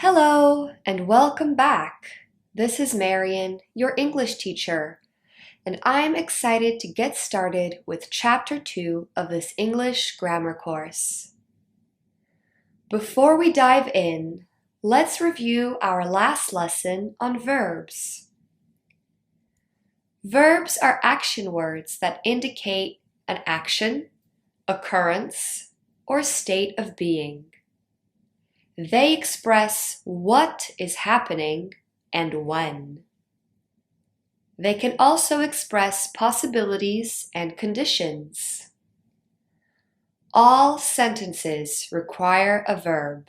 Hello and welcome back. This is Marian, your English teacher, and I'm excited to get started with Chapter 2 of this English grammar course. Before we dive in, let's review our last lesson on verbs. Verbs are action words that indicate an action, occurrence, or state of being. They express what is happening and when. They can also express possibilities and conditions. All sentences require a verb.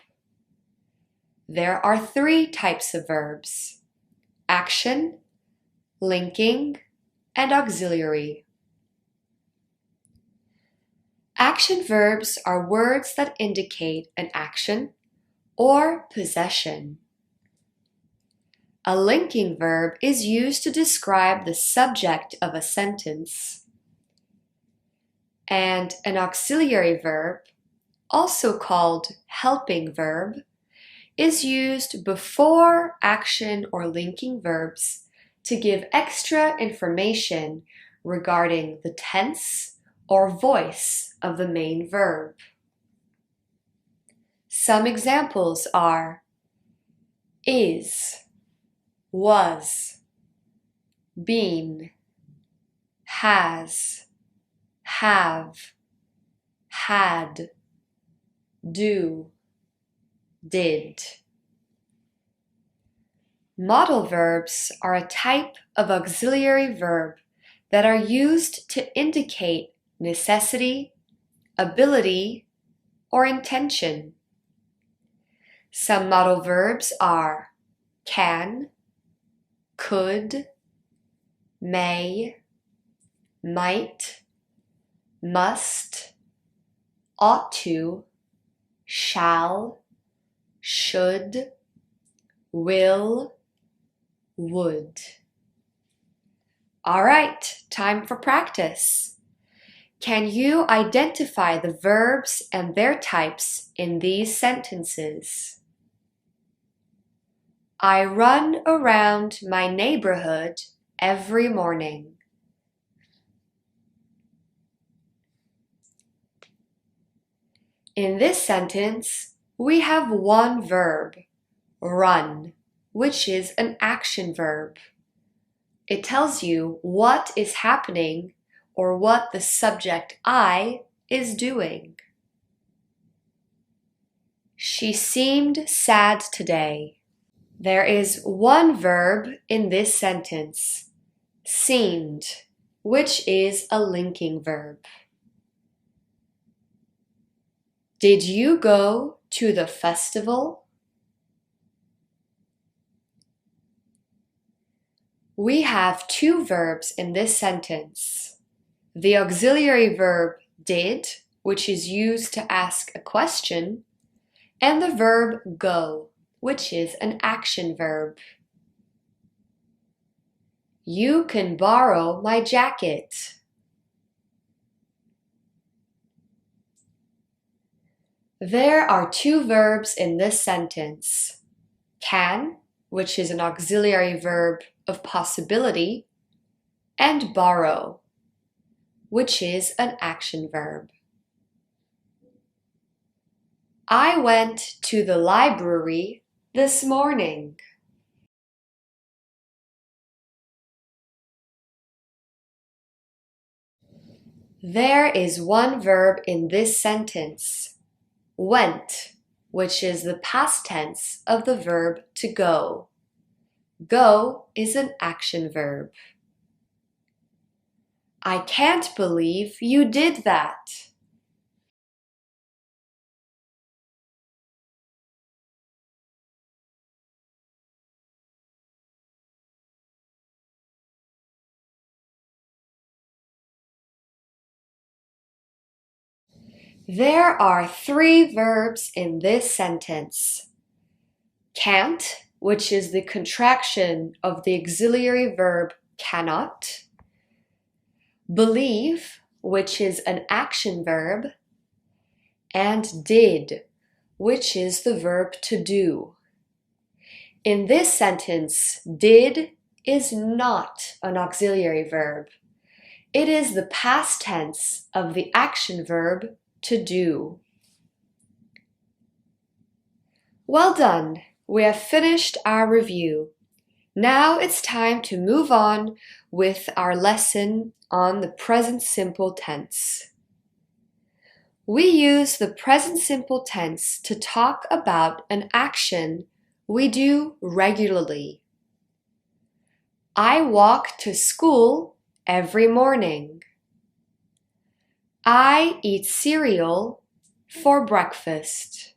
There are 3 types of verbs: action, linking, and auxiliary. Action verbs are words that indicate an action or possession. A linking verb is used to describe the subject of a sentence. And an auxiliary verb, also called helping verb, is used before action or linking verbs to give extra information regarding the tense or voice of the main verb. Some examples are is, was, been, has, have, had, do, did. Modal verbs are a type of auxiliary verb that are used to indicate necessity, ability, or intention. Some modal verbs are can, could, may, might, must, ought to, shall, should, will, would. All right, time for practice. Can you identify the verbs and their types in these sentences? I run around my neighborhood every morning. In this sentence, we have one verb, run, which is an action verb. It tells you what is happening or what the subject I is doing. She seemed sad today. There is one verb in this sentence, seemed, which is a linking verb. Did you go to the festival? We have 2 verbs in this sentence. The auxiliary verb did, which is used to ask a question, and the verb go, which is an action verb. You can borrow my jacket. There are 2 verbs in this sentence, can, which is an auxiliary verb of possibility, and borrow, which is an action verb. I went to the library this morning. There is one verb in this sentence, went, which is the past tense of the verb to go. Go is an action verb. I can't believe you did that. There are 3 verbs in this sentence. Can't, which is the contraction of the auxiliary verb cannot. Believe, which is an action verb. And did, which is the verb to do. In this sentence, did is not an auxiliary verb. It is the past tense of the action verb to do. Well done! We have finished our review. Now it's time to move on with our lesson on the present simple tense. We use the present simple tense to talk about an action we do regularly. I walk to school every morning. I eat cereal for breakfast.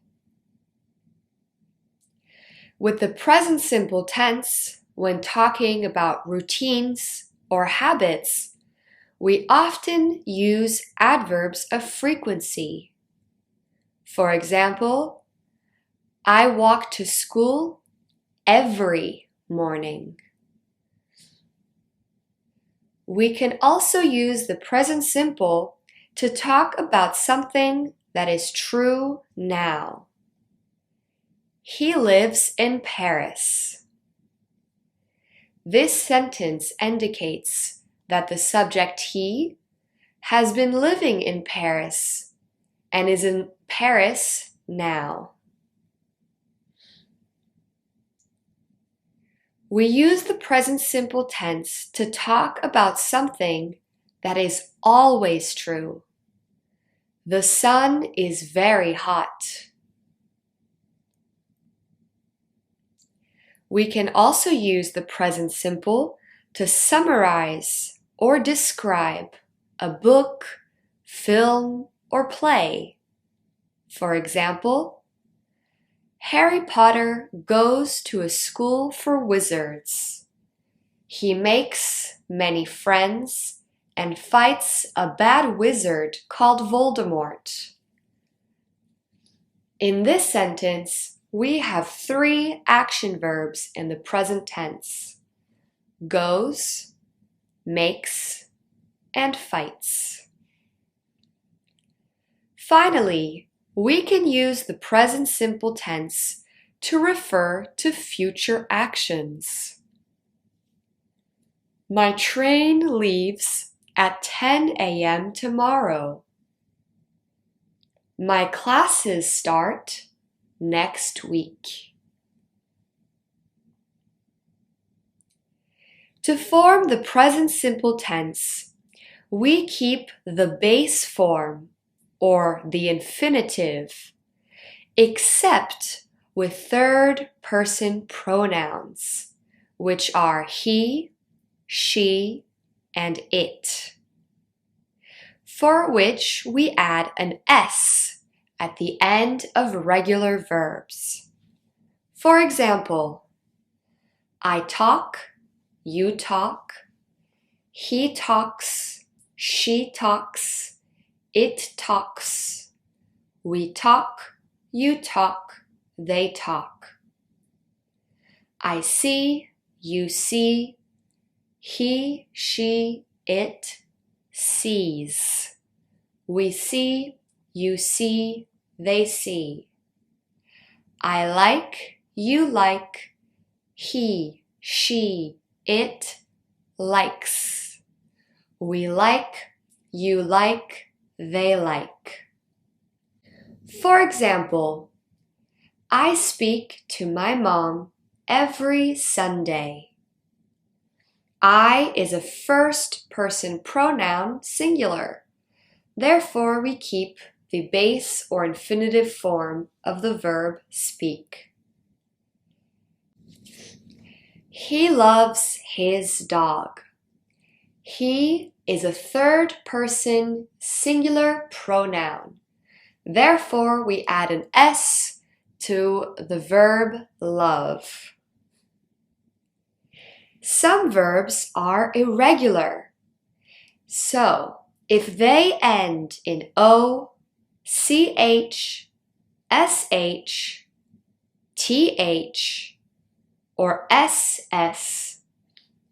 With the present simple tense, when talking about routines or habits, we often use adverbs of frequency. For example, I walk to school every morning. We can also use the present simple to talk about something that is true now. He lives in Paris. This sentence indicates that the subject he has been living in Paris and is in Paris now. We use the present simple tense to talk about something that is always true. The sun is very hot. We can also use the present simple to summarize or describe a book, film, or play. For example, Harry Potter goes to a school for wizards. He makes many friends and fights a bad wizard called Voldemort. In this sentence, we have 3 action verbs in the present tense: goes, makes, and fights. Finally, we can use the present simple tense to refer to future actions. My train leaves at 10 a.m. tomorrow. My classes start next week. To form the present simple tense, we keep the base form or the infinitive, except with third-person pronouns, which are he, she, and it, for which we add an S at the end of regular verbs. For example, I talk, you talk, he talks, she talks, it talks, we talk, you talk, they talk. I see, you see, he, she, it sees. We see, you see, they see. I like, you like, he, she, it likes. We like, you like, they like. For example, I speak to my mom every Sunday. I is a first-person pronoun singular. Therefore, we keep the base or infinitive form of the verb speak. He loves his dog. He is a third-person singular pronoun. Therefore, we add an S to the verb love. Some verbs are irregular. So, if they end in O, CH, SH, TH, or SS,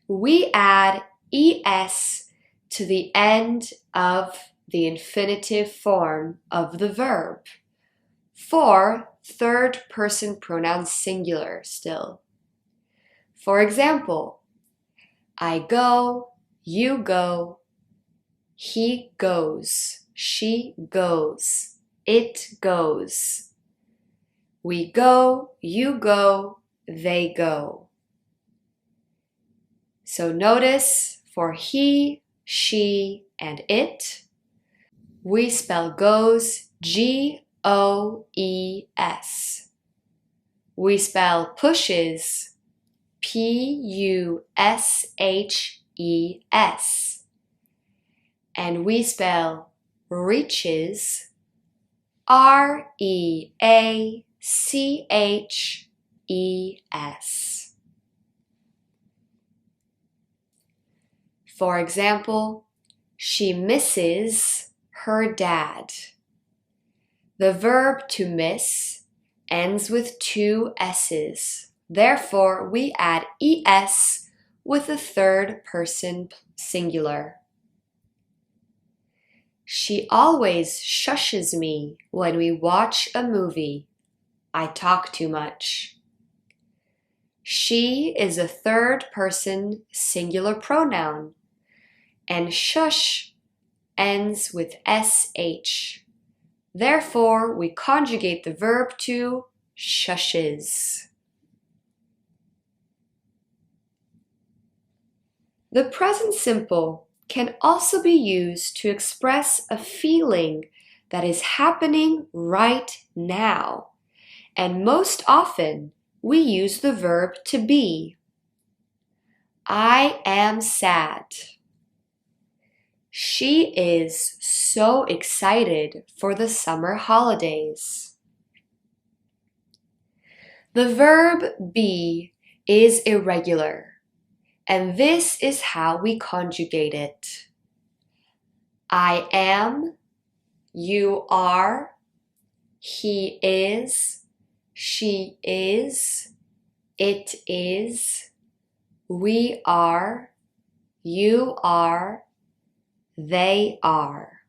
we add ES to the end of the infinitive form of the verb, for third-person pronoun singular still. For example, I go, you go, he goes, she goes, it goes. We go, you go, they go. So notice for he, she, and it, we spell goes G-O-E-S. We spell pushes P-U-S-H-E-S. And we spell reaches R-E-A-C-H-E-S. For example, she misses her dad. The verb to miss ends with two S's. Therefore, we add ES with the third person singular. She always shushes me when we watch a movie. I talk too much. She is a third person singular pronoun, and shush ends with SH. Therefore, we conjugate the verb to shushes. The present simple can also be used to express a feeling that is happening right now, and most often we use the verb to be. I am sad. She is so excited for the summer holidays. The verb be is irregular, and this is how we conjugate it. I am, you are, he is, she is, it is, we are, you are, they are.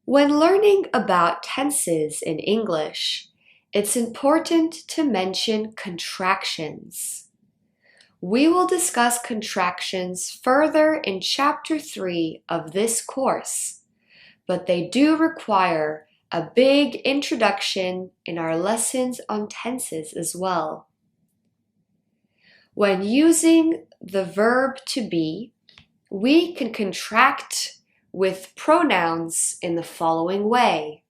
When learning about tenses in English, it's important to mention contractions. We will discuss contractions further in Chapter 3 of this course, but they do require a big introduction in our lessons on tenses as well. When using the verb to be, we can contract with pronouns in the following way.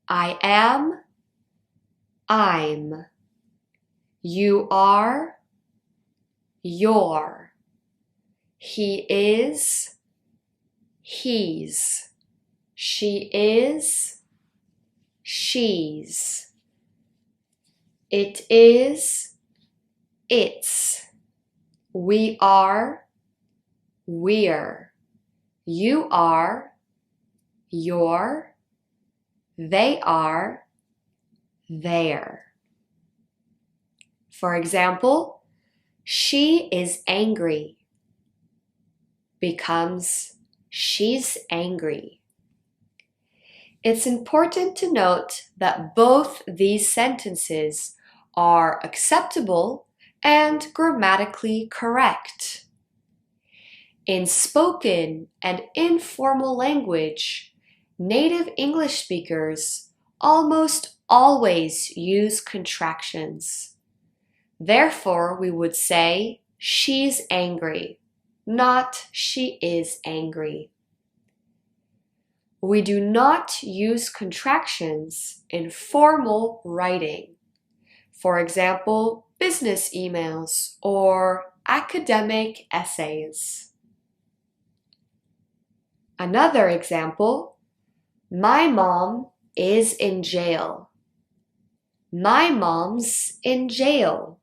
I am, I'm. You are, you're. He is, he's. She is, she's. It is, it's. We are, we're. You are, you're. They are, they're. For example, she is angry becomes she's angry. It's important to note that both these sentences are acceptable and grammatically correct. In spoken and informal language, native English speakers almost always use contractions. Therefore, we would say, she's angry, not she is angry. We do not use contractions in formal writing. For example, business emails or academic essays. Another example, my mom is in jail. My mom's in jail.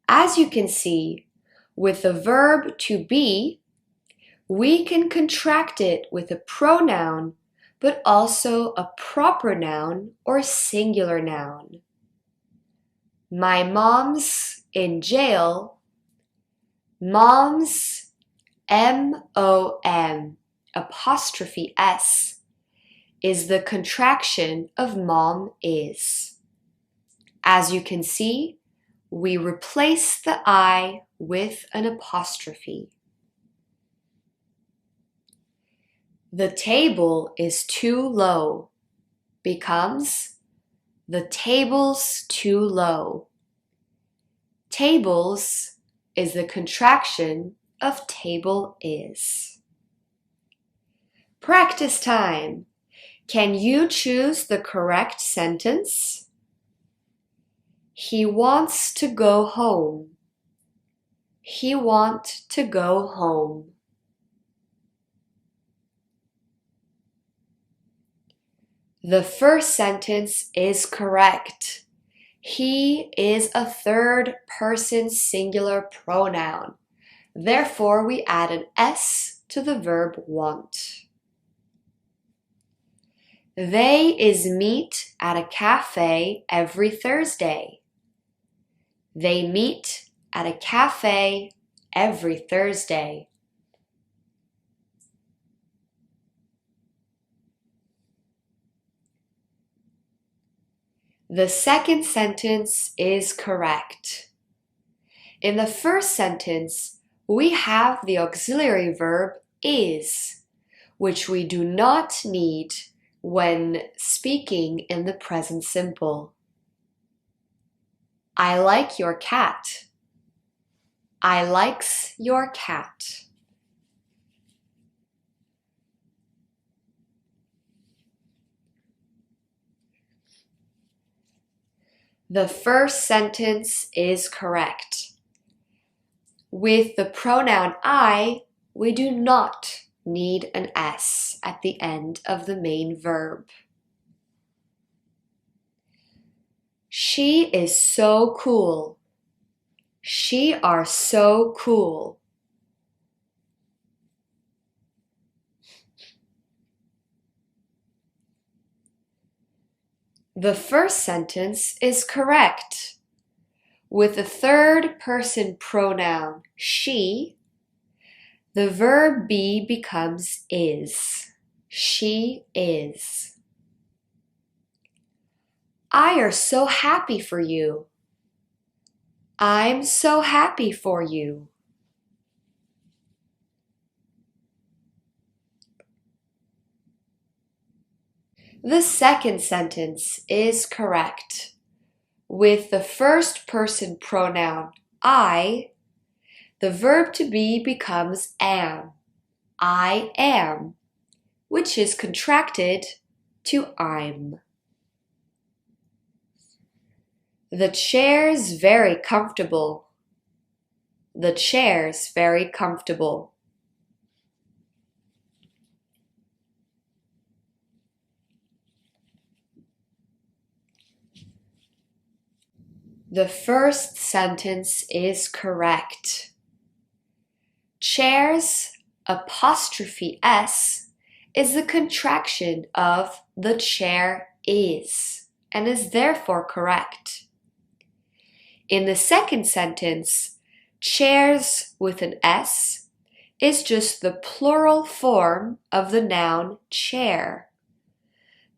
As you can see, with the verb to be, we can contract it with a pronoun, but also a proper noun or singular noun. My mom's in jail. Mom's, M-O-M, apostrophe S, is the contraction of mom is. As you can see, we replace the I with an apostrophe. The table is too low becomes the table's too low. Tables is the contraction of table is. Practice time. Can you choose the correct sentence? He wants to go home. He want to go home. The first sentence is correct. He is a third person singular pronoun. Therefore, we add an S to the verb want. They is meet at a cafe every Thursday. They meet at a cafe every Thursday. The second sentence is correct. In the first sentence, we have the auxiliary verb is, which we do not need when speaking in the present simple. I like your cat. I likes your cat. The first sentence is correct. With the pronoun I, we do not need an S at the end of the main verb. She is so cool. She are so cool. The first sentence is correct. With the third person pronoun she, the verb be becomes is. She is. I are so happy for you. I'm so happy for you. The second sentence is correct. With the first person pronoun I, the verb to be becomes am. I am, which is contracted to I'm. The chair's very comfortable. The chair's very comfortable. The first sentence is correct. Chair's apostrophe S is the contraction of the chair is and is therefore correct. In the second sentence, chairs with an S is just the plural form of the noun chair.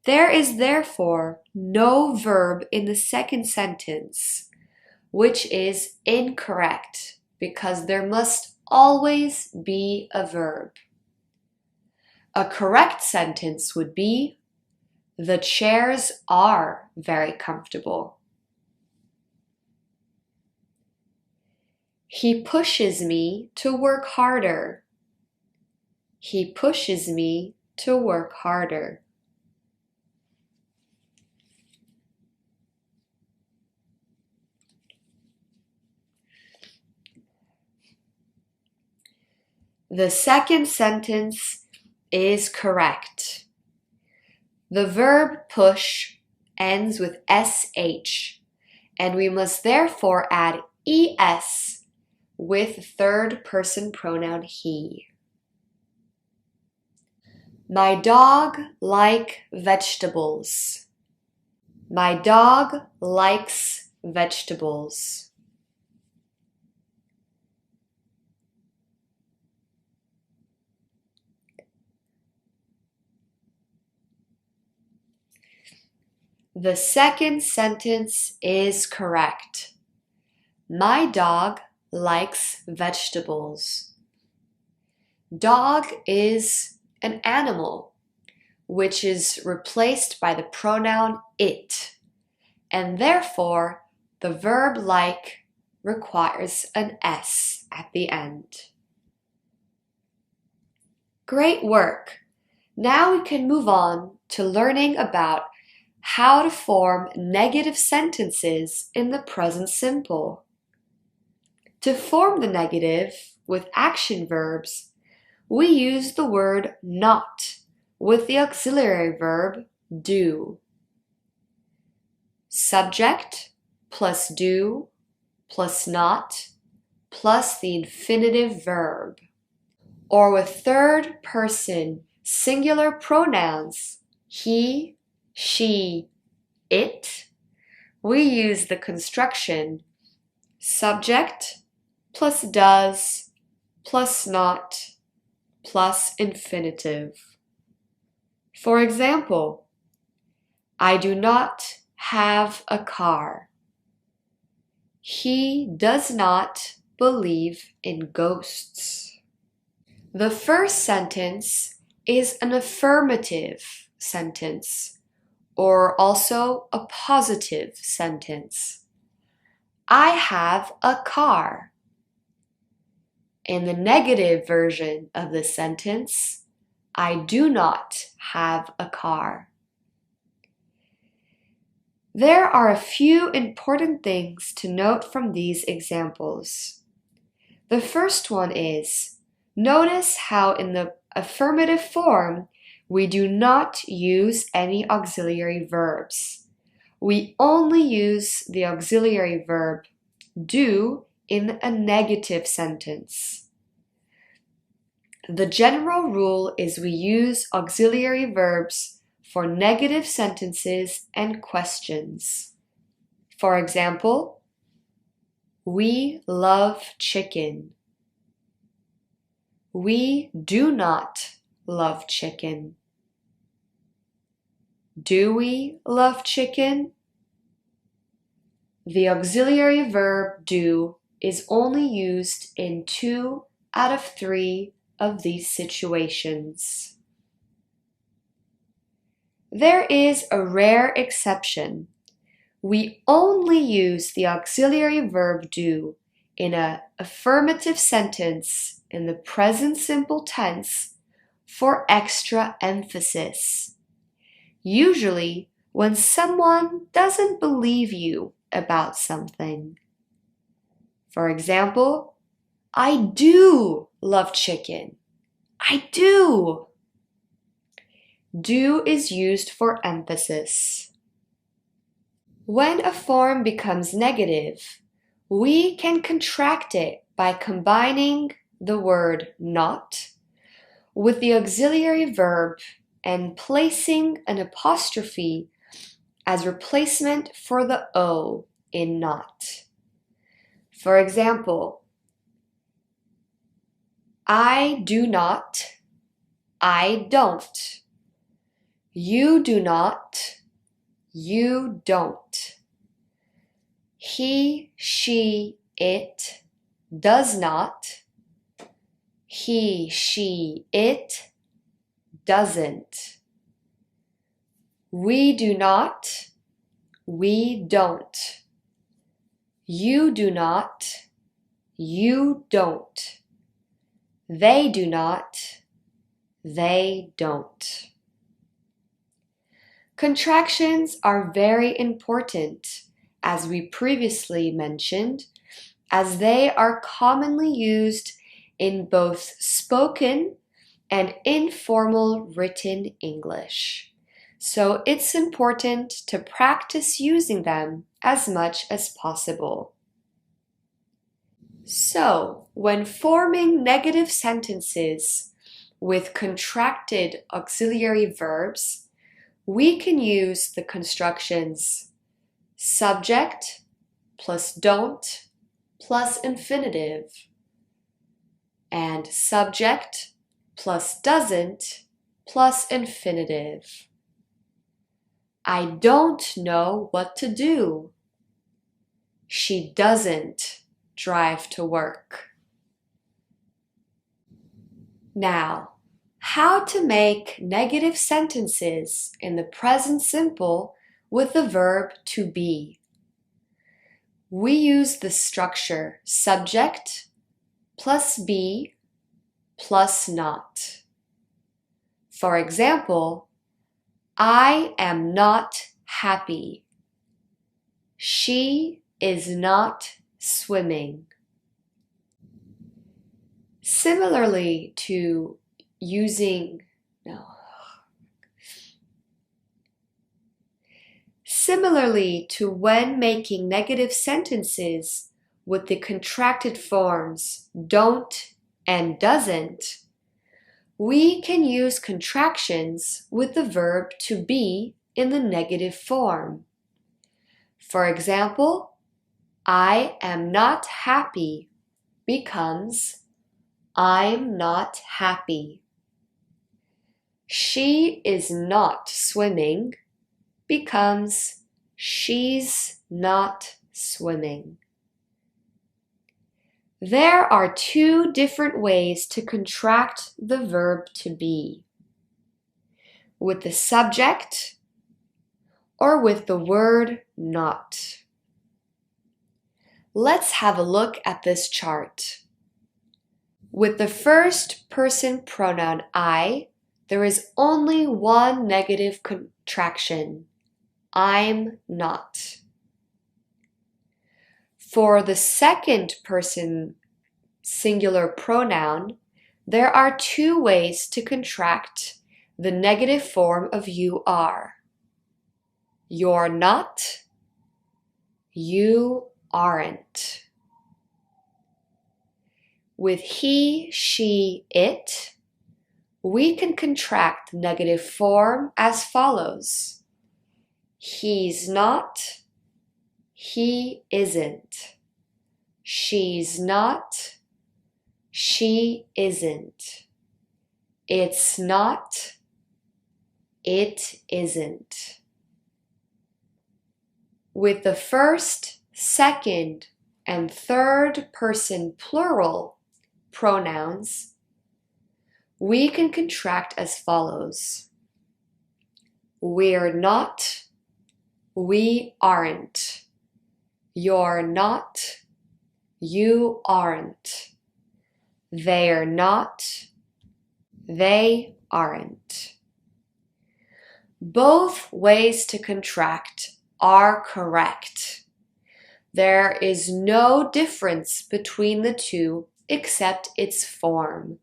There is therefore no verb in the second sentence, which is incorrect because there must always be a verb. A correct sentence would be, the chairs are very comfortable. He pushes me to work harder. He pushes me to work harder. The second sentence is correct. The verb push ends with sh, and we must therefore add es with third person pronoun he. My dog like vegetables. My dog likes vegetables. The second sentence is correct. My dog likes vegetables. Dog is an animal, which is replaced by the pronoun it, and therefore the verb like requires an S at the end. Great work! Now we can move on to learning about how to form negative sentences in the present simple. To form the negative with action verbs, we use the word not with the auxiliary verb do. Subject plus do plus not plus the infinitive verb. Or with third person singular pronouns, he, she, it, we use the construction subject plus does plus not plus infinitive. For example, I do not have a car. He does not believe in ghosts. The first sentence is an affirmative sentence, or also a positive sentence. I have a car. In the negative version of the sentence, I do not have a car. There are a few important things to note from these examples. The first one is, notice how in the affirmative form, we do not use any auxiliary verbs. We only use the auxiliary verb do in a negative sentence. The general rule is we use auxiliary verbs for negative sentences and questions. For example, we love chicken. We do not love chicken. Do we love chicken? The auxiliary verb do is only used in 2 out of 3 of these situations. There is a rare exception. We only use the auxiliary verb do in an affirmative sentence in the present simple tense for extra emphasis. Usually, when someone doesn't believe you about something. For example, I do love chicken. I do. Do is used for emphasis. When a form becomes negative, we can contract it by combining the word not with the auxiliary verb and placing an apostrophe as replacement for the O in not. For example, I do not, I don't. You do not, you don't. He, she, it does not. He, she, it doesn't. We do not, we don't. You do not, you don't. They do not, they don't. Contractions are very important, as we previously mentioned, as they are commonly used in both spoken and informal written English. So it's important to practice using them as much as possible. So, when forming negative sentences with contracted auxiliary verbs, we can use the constructions subject plus don't plus infinitive, and subject plus doesn't plus infinitive. I don't know what to do. She doesn't drive to work. Now, how to make negative sentences in the present simple with the verb to be. We use the structure subject plus be plus not. For example, I am not happy. She is not swimming. Similarly to when making negative sentences with the contracted forms don't and doesn't, we can use contractions with the verb to be in the negative form. For example, I am not happy becomes I'm not happy. She is not swimming becomes she's not swimming. There are two different ways to contract the verb to be: with the subject or with the word not. Let's have a look at this chart. With the first person pronoun I, there is only one negative contraction: I'm not. For the second person singular pronoun, there are two ways to contract the negative form of you are. You're not, you aren't. With he, she, it, we can contract the negative form as follows: he's not, he isn't. She's not, she isn't. It's not, it isn't. With the first, second, and third person plural pronouns, we can contract as follows: we're not, we aren't. You're not, you aren't. They're not, they aren't. Both ways to contract are correct. There is no difference between the two except its form.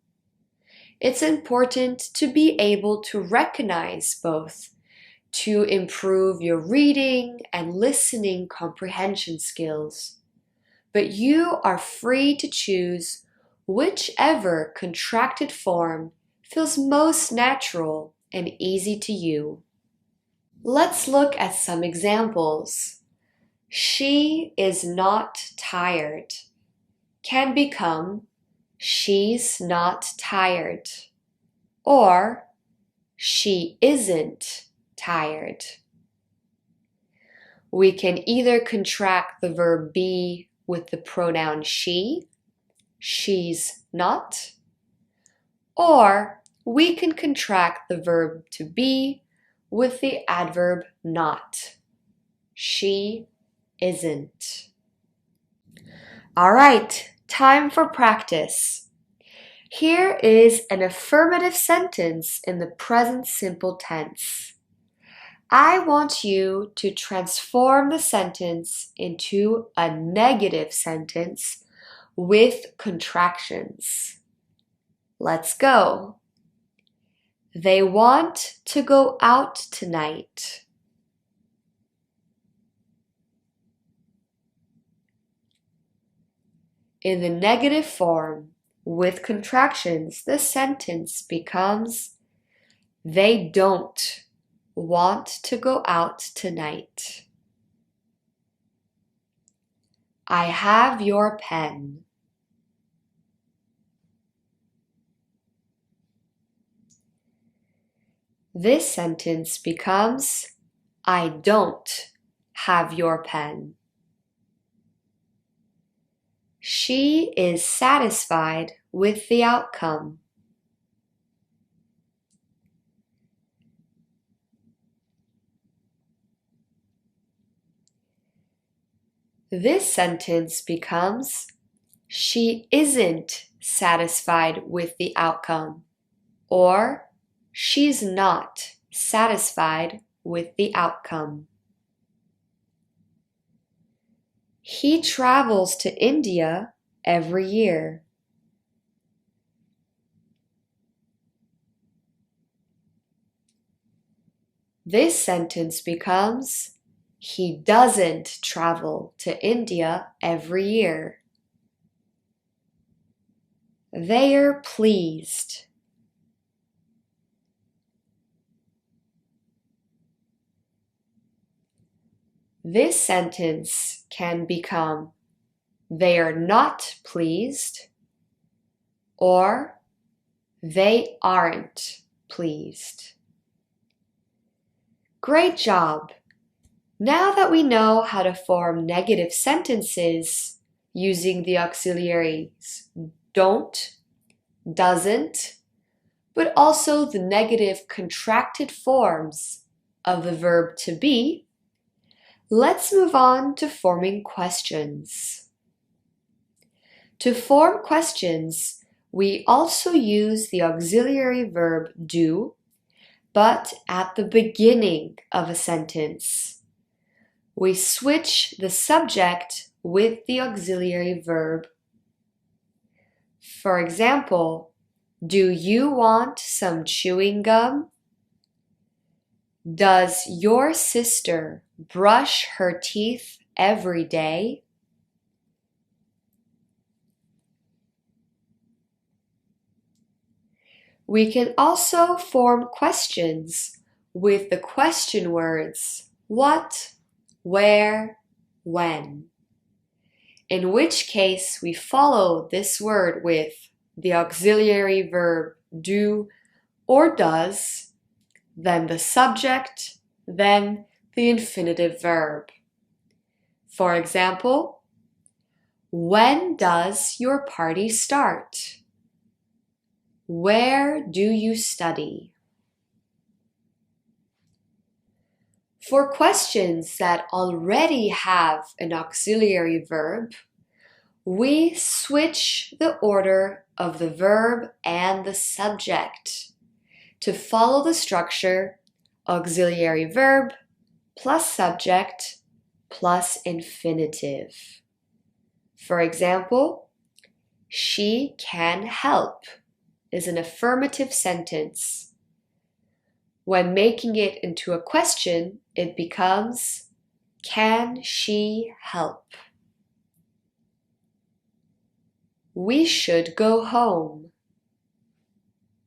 It's important to be able to recognize both to improve your reading and listening comprehension skills. But you are free to choose whichever contracted form feels most natural and easy to you. Let's look at some examples. She is not tired can become she's not tired, or she isn't tired. We can either contract the verb be with the pronoun she, she's not, or we can contract the verb to be with the adverb not, she isn't. All right, time for practice. Here is an affirmative sentence in the present simple tense. I want you to transform the sentence into a negative sentence with contractions. Let's go. They want to go out tonight. In the negative form, with contractions, the sentence becomes, they don't want to go out tonight. I have your pen. This sentence becomes, I don't have your pen. She is satisfied with the outcome. This sentence becomes, she isn't satisfied with the outcome, or she's not satisfied with the outcome. He travels to India every year. This sentence becomes, he doesn't travel to India every year. They're pleased. This sentence can become, they are not pleased, or they aren't pleased. Great job! Now that we know how to form negative sentences using the auxiliaries don't, doesn't, but also the negative contracted forms of the verb to be, let's move on to forming questions. To form questions, we also use the auxiliary verb do, but at the beginning of a sentence. We switch the subject with the auxiliary verb. For example, do you want some chewing gum? Does your sister brush her teeth every day? We can also form questions with the question words what, where, when. In which case we follow this word with the auxiliary verb do or does, then the subject, then the infinitive verb. For example, when does your party start? Where do you study? For questions that already have an auxiliary verb, we switch the order of the verb and the subject to follow the structure auxiliary verb plus subject plus infinitive. For example, she can help is an affirmative sentence. When making it into a question, it becomes, can she help? We should go home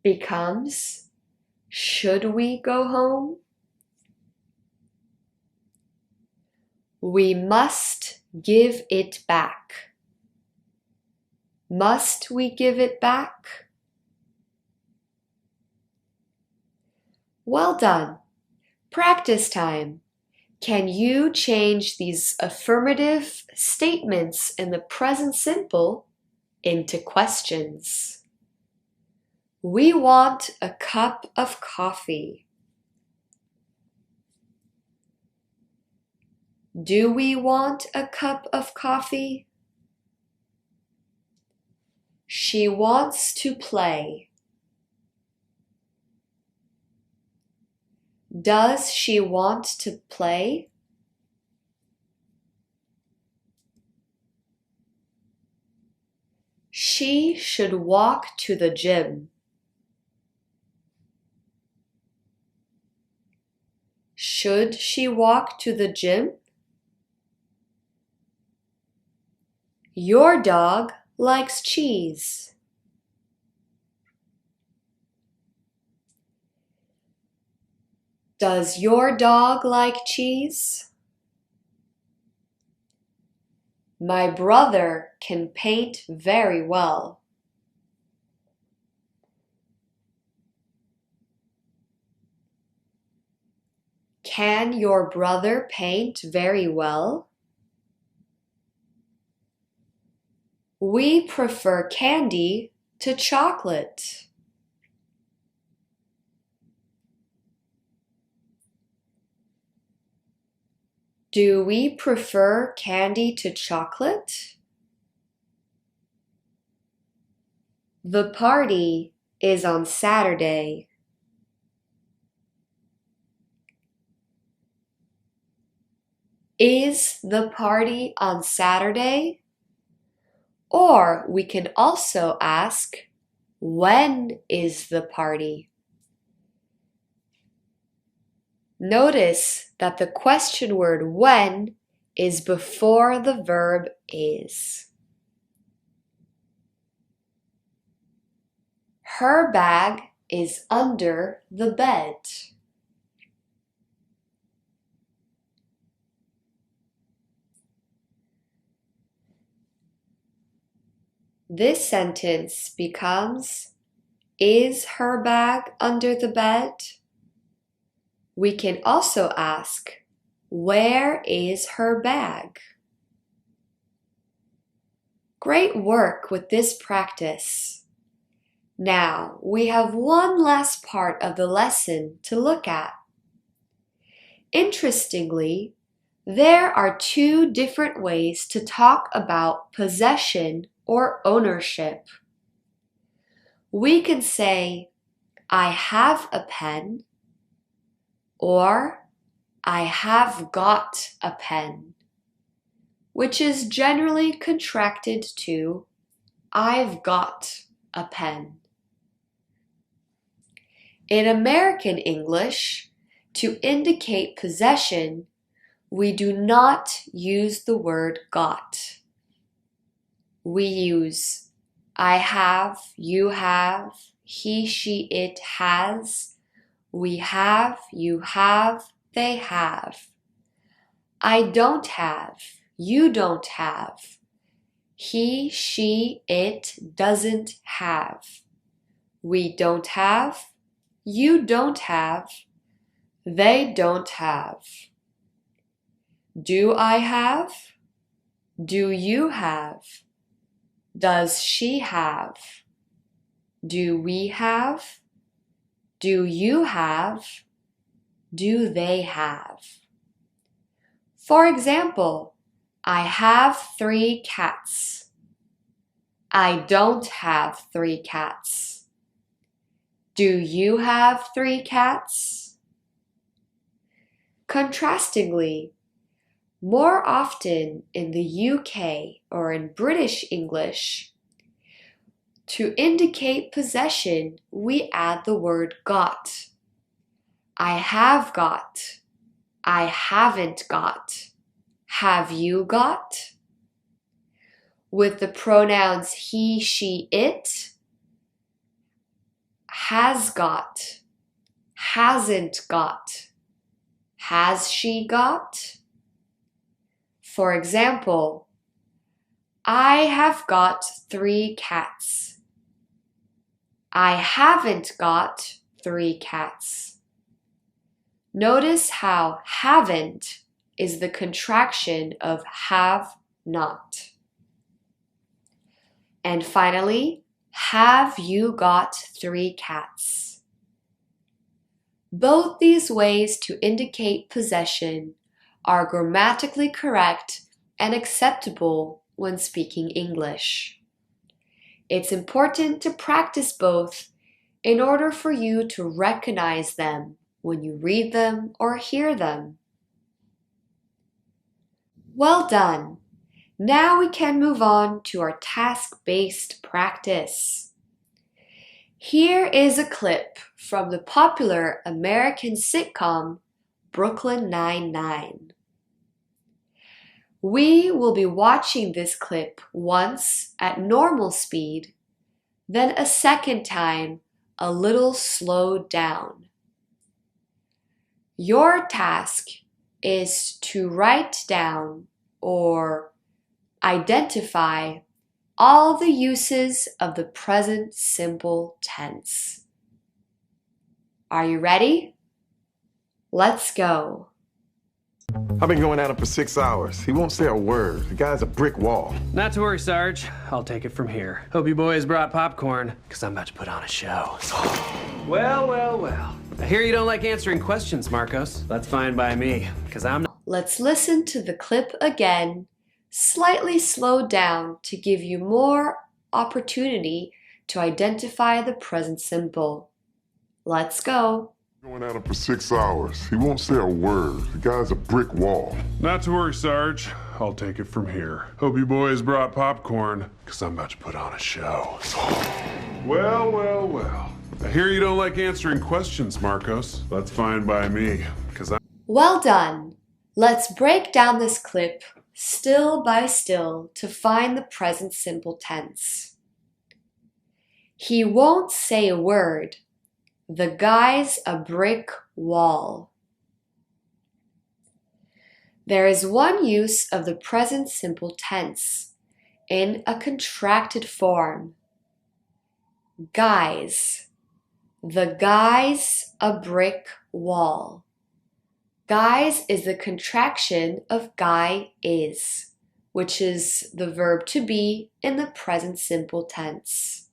becomes, should we go home? We must give it back. Must we give it back? Well done. Practice time. Can you change these affirmative statements in the present simple into questions? We want a cup of coffee. Do we want a cup of coffee? She wants to play. Does she want to play? She should walk to the gym. Should she walk to the gym? Your dog likes cheese. Does your dog like cheese? My brother can paint very well. Can your brother paint very well? We prefer candy to chocolate. Do we prefer candy to chocolate? The party is on Saturday. Is the party on Saturday? Or we can also ask, when is the party? Notice that the question word when is before the verb is. Her bag is under the bed. This sentence becomes, is her bag under the bed? We can also ask, where is her bag? Great work with this practice. Now we have one last part of the lesson to look at. Interestingly, there are two different ways to talk about possession or ownership. We can say, I have a pen, or I have got a pen, which is generally contracted to I've got a pen. In American English, to indicate possession, we do not use the word got. We use I have, you have, he, she, it has, we have, you have, they have. I don't have, you don't have, he, she, it doesn't have. We don't have, you don't have, they don't have. Do I have? Do you have? Does she have? Do we have? Do you have? Do they have? For example, I have 3 cats. I don't have 3 cats. Do you have 3 cats? Contrastingly, more often in the UK or in British English, to indicate possession, we add the word got. I have got. I haven't got. Have you got? With the pronouns he, she, it, has got, hasn't got, has she got? For example, I have got 3 cats. I haven't got 3 cats. Notice how haven't is the contraction of have not. And finally, have you got 3 cats? Both these ways to indicate possession are grammatically correct and acceptable when speaking English. It's important to practice both in order for you to recognize them when you read them or hear them. Well done! Now we can move on to our task-based practice. Here is a clip from the popular American sitcom Brooklyn Nine-Nine. We will be watching this clip once at normal speed, then a second time a little slowed down. Your task is to write down or identify all the uses of the present simple tense. Are you ready? Let's go. I've been going at him for 6 hours. He won't say a word. The guy's a brick wall. Not to worry, Sarge. I'll take it from here. Hope you boys brought popcorn, because I'm about to put on a show. Well. I hear you don't like answering questions, Marcos. That's fine by me, because I'm not. Let's listen to the clip again, slightly slowed down to give you more opportunity to identify the present simple. Let's go. Going at him for 6 hours. He won't say a word. The guy's a brick wall. Not to worry, Sarge. I'll take it from here. Hope you boys brought popcorn, because I'm about to put on a show. Well. I hear you don't like answering questions, Marcos. That's fine by me, because I'm... Well done. Let's break down this clip still by still to find the present simple tense. He won't say a word. The guy's a brick wall. There is one use of the present simple tense in a contracted form. Guy's. The guy's a brick wall. Guy's is the contraction of guy is, which is the verb to be in the present simple tense.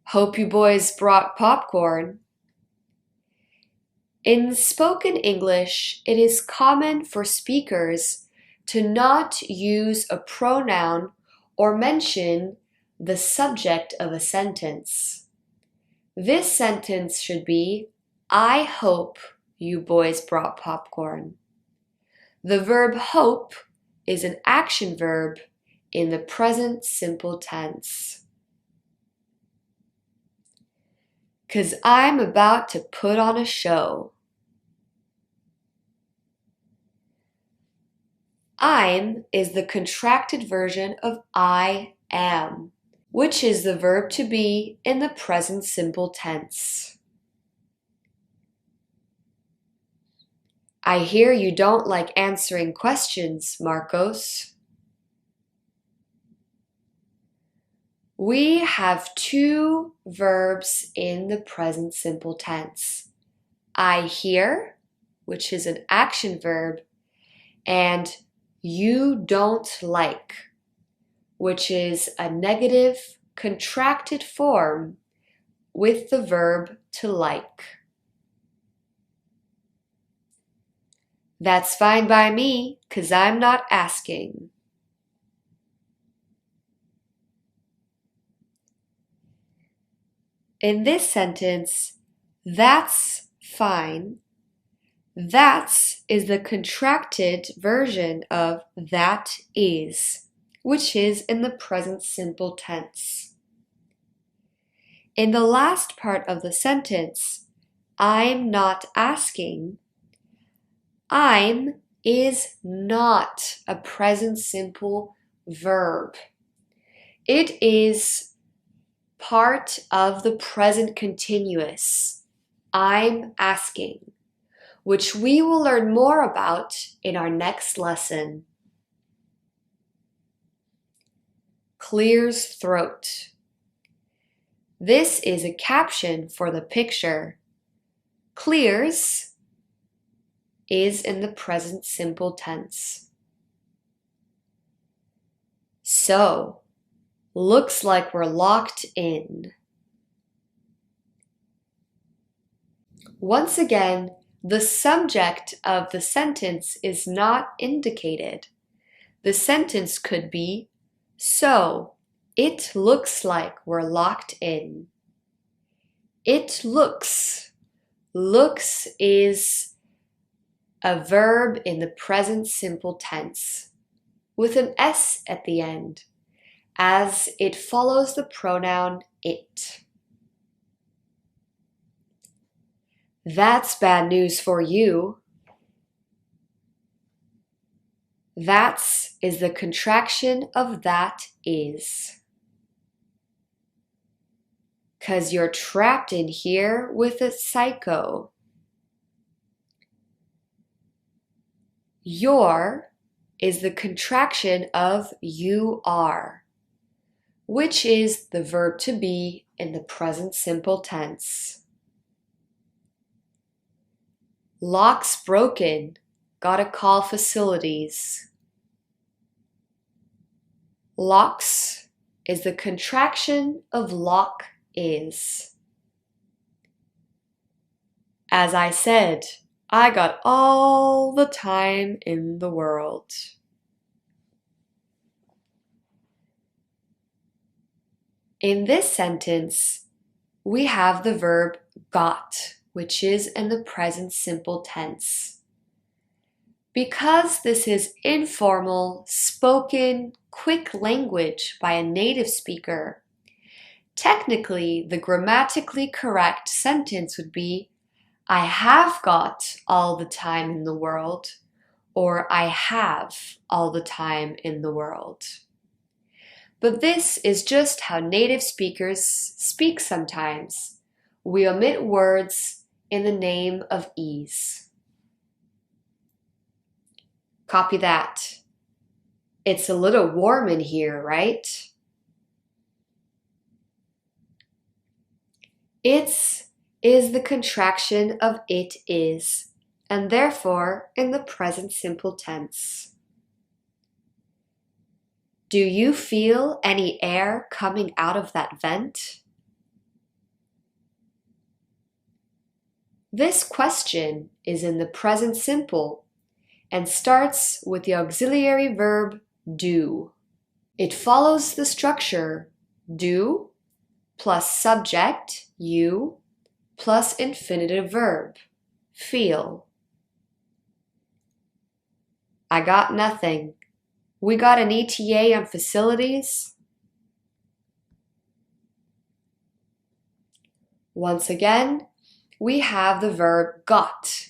Hope you boys brought popcorn. In spoken English, it is common for speakers to not use a pronoun or mention the subject of a sentence. This sentence should be, I hope you boys brought popcorn. The verb hope is an action verb in the present simple tense. 'Cause I'm about to put on a show. I'm is the contracted version of I am, which is the verb to be in the present simple tense. I hear you don't like answering questions, Marcos. We have two verbs in the present simple tense. I hear, which is an action verb, and you don't like, which is a negative contracted form with the verb to like. That's fine by me, 'cause I'm not asking. In this sentence, that's fine. That's is the contracted version of that is, which is in the present simple tense. In the last part of the sentence, I'm not asking, I'm is not a present simple verb. It is part of the present continuous, I'm asking, which we will learn more about in our next lesson. Clears throat. This is a caption for the picture. Clears is in the present simple tense. So, looks like we're locked in. Once again, the subject of the sentence is not indicated. The sentence could be, so, it looks like we're locked in. It looks. Looks is a verb in the present simple tense with an S at the end, as it follows the pronoun it. That's bad news for you. That's is the contraction of that is. 'Cause you're trapped in here with a psycho. Your is the contraction of you are, which is the verb to be in the present simple tense. Lock's broken. Gotta call facilities. Locks is the contraction of lock is. As I said, I got all the time in the world. In this sentence, we have the verb got, which is in the present simple tense. Because this is informal, spoken, quick language by a native speaker, technically the grammatically correct sentence would be I have got all the time in the world, or I have all the time in the world. But this is just how native speakers speak sometimes. We omit words in the name of ease. Copy that. It's a little warm in here, right? It's is the contraction of it is, and therefore in the present simple tense. Do you feel any air coming out of that vent? This question is in the present simple and starts with the auxiliary verb do. It follows the structure do plus subject, you, plus infinitive verb, feel. I got nothing. We got an ETA on facilities. Once again, we have the verb got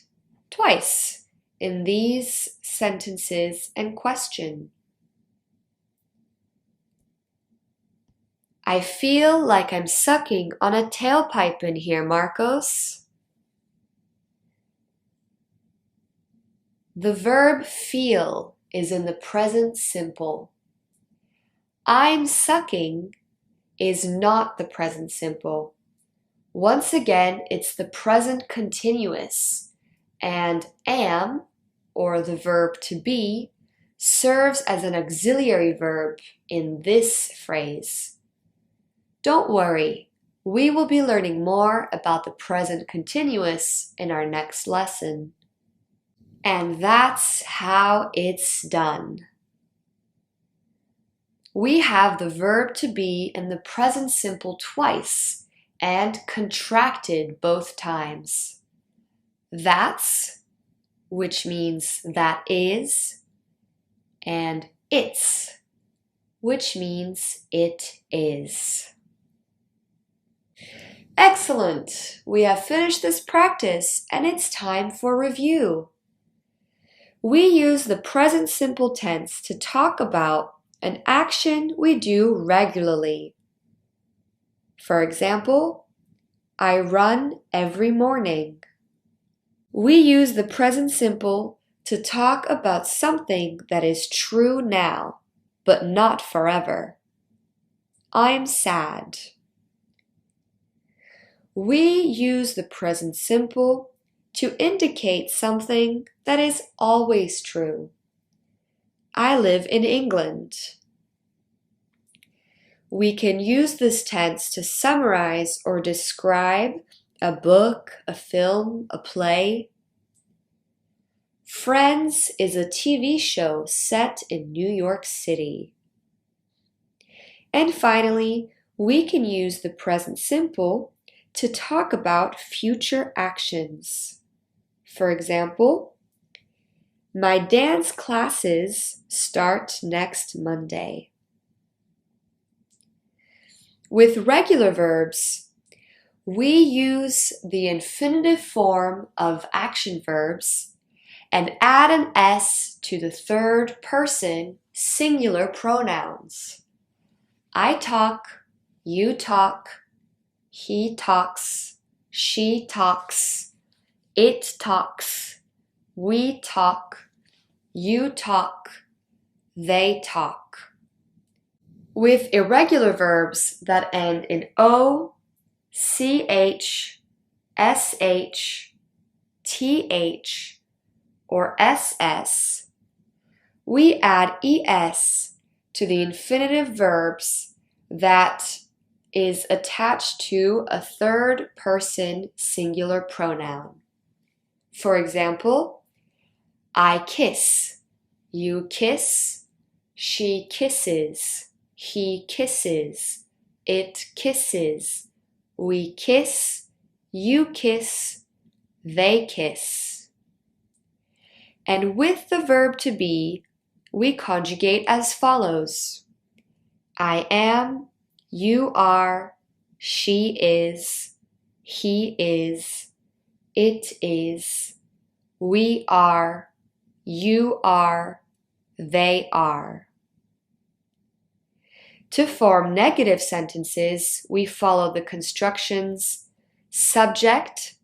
twice in these sentences and question. I feel like I'm sucking on a tailpipe in here, Marcos. The verb feel is in the present simple. I'm sucking is not the present simple. Once again, it's the present continuous, and am, or the verb to be, serves as an auxiliary verb in this phrase. Don't worry, we will be learning more about the present continuous in our next lesson. And that's how it's done. We have the verb to be in the present simple twice and contracted both times. That's, which means that is, and it's, which means it is. Excellent! We have finished this practice and it's time for review. We use the present simple tense to talk about an action we do regularly. For example, I run every morning. We use the present simple to talk about something that is true now, but not forever. I'm sad. We use the present simple to indicate something that is always true. I live in England. We can use this tense to summarize or describe a book, a film, a play. Friends is a TV show set in New York City. And finally, we can use the present simple to talk about future actions. For example, my dance classes start next Monday. With regular verbs, we use the infinitive form of action verbs and add an S to the third person singular pronouns. I talk, you talk, he talks, she talks, it talks, we talk, you talk, they talk. With irregular verbs that end in O, CH, SH, th, or ss, we add es to the infinitive verbs that is attached to a third person singular pronoun. For example, I kiss, you kiss, she kisses, he kisses, it kisses, we kiss, you kiss, they kiss. And with the verb to be, we conjugate as follows. I am, you are, she is, he is, it is, we are, you are, they are. To form negative sentences, we follow the constructions subject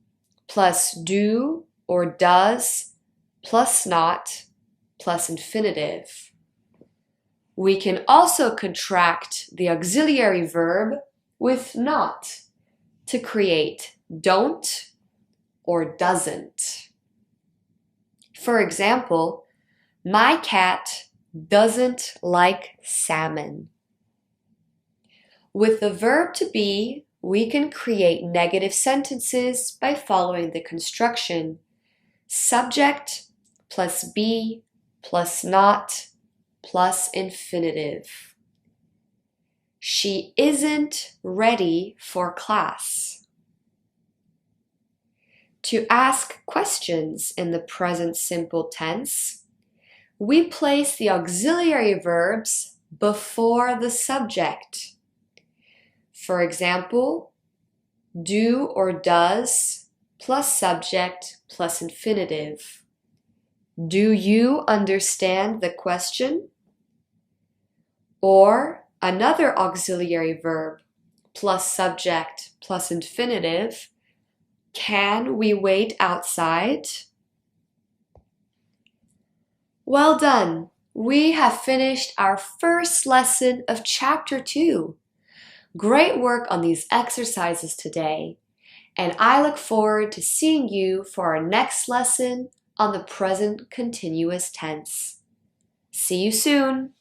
plus do or does plus not plus infinitive. We can also contract the auxiliary verb with not to create don't or doesn't. For example, my cat doesn't like salmon. With the verb to be, we can create negative sentences by following the construction subject plus be plus not plus infinitive. She isn't ready for class. To ask questions in the present simple tense, we place the auxiliary verbs before the subject. For example, do or does plus subject plus infinitive. Do you understand the question? Or another auxiliary verb plus subject plus infinitive. Can we wait outside? Well done! We have finished our first lesson of Chapter 2. Great work on these exercises today, and I look forward to seeing you for our next lesson on the present continuous tense. See you soon!